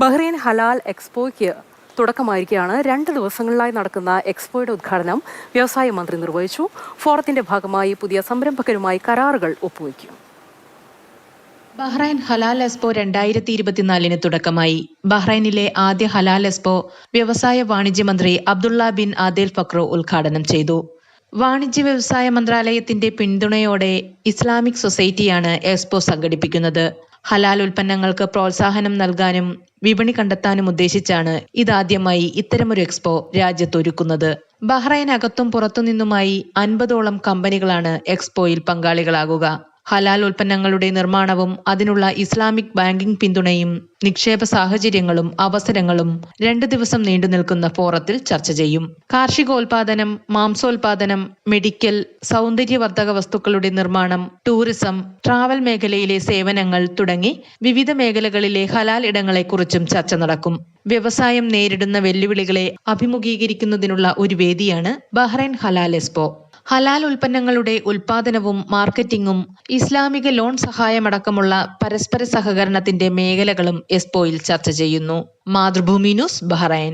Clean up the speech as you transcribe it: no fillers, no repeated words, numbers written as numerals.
Bahrain ഹലാൽ എക്സ്പോയ്ക്ക് തുടക്കമായിരിക്കെയാണ് 2 ദിവസങ്ങളിലായി നടക്കുന്ന എക്സ്പോയുടെ ഉദ്ഘാടനം വ്യവസായ മന്ത്രി നിർവഹിച്ചു. ഫോറത്തിന്റെ ഭാഗമായി പുതിയ സംരംഭകരുമായി കരാറുകൾ ഒപ്പുവയ്ക്കും. ബഹ്റൈൻ ഹലാൽ എക്സ്പോ 2024 തുടക്കമായി. ബഹ്റൈനിലെ ആദ്യ ഹലാൽ എക്സ്പോ വ്യവസായ വാണിജ്യ മന്ത്രി അബ്ദുള്ള ബിൻ ആദേൽ ഫക്രു ഉദ്ഘാടനം ചെയ്തു. വാണിജ്യ വ്യവസായ മന്ത്രാലയത്തിന്റെ പിന്തുണയോടെ ഇസ്ലാമിക് സൊസൈറ്റിയാണ് എക്സ്പോ സംഘടിപ്പിക്കുന്നത്. ഹലാൽ ഉൽപ്പന്നങ്ങൾക്ക് പ്രോത്സാഹനം നൽകാനും വിപണി കണ്ടെത്താനും ഉദ്ദേശിച്ചാണ് ഇതാദ്യമായി ഇത്തരമൊരു എക്സ്പോ രാജ്യത്തൊരുക്കുന്നത്. ബഹ്റൈൻ അകത്തും പുറത്തുനിന്നുമായി 50ഓളം കമ്പനികളാണ് എക്സ്പോയിൽ പങ്കാളികളാകുക. ഹലാൽ ഉൽപ്പന്നങ്ങളുടെ നിർമ്മാണവും അതിനുള്ള ഇസ്ലാമിക് ബാങ്കിംഗ് പിന്തുണയും നിക്ഷേപ സാഹചര്യങ്ങളും അവസരങ്ങളും 2 ദിവസം നീണ്ടു നിൽക്കുന്ന ഫോറത്തിൽ ചർച്ച ചെയ്യും. കാർഷികോൽപാദനം, മാംസോൽപാദനം, മെഡിക്കൽ, സൗന്ദര്യവർദ്ധക വസ്തുക്കളുടെ നിർമ്മാണം, ടൂറിസം, ട്രാവൽ മേഖലയിലെ സേവനങ്ങൾ തുടങ്ങി വിവിധ മേഖലകളിലെ ഹലാൽ ഇടങ്ങളെക്കുറിച്ചും ചർച്ച നടക്കും. വ്യവസായം നേരിടുന്ന വെല്ലുവിളികളെ അഭിമുഖീകരിക്കുന്നതിനുള്ള ഒരു വേദിയാണ് ബഹ്റൈൻ ഹലാൽ എക്സ്പോ. ഹലാൽ ഉൽപ്പന്നങ്ങളുടെ ഉൽപാദനവും മാർക്കറ്റിംഗും ഇസ്ലാമിക ലോൺ സഹായമടക്കമുള്ള പരസ്പര സഹകരണത്തിന്റെ മേഖലകളും എക്സ്പോയിൽ ചർച്ച ചെയ്യുന്നു. Mathrubhumi news, Bahrain.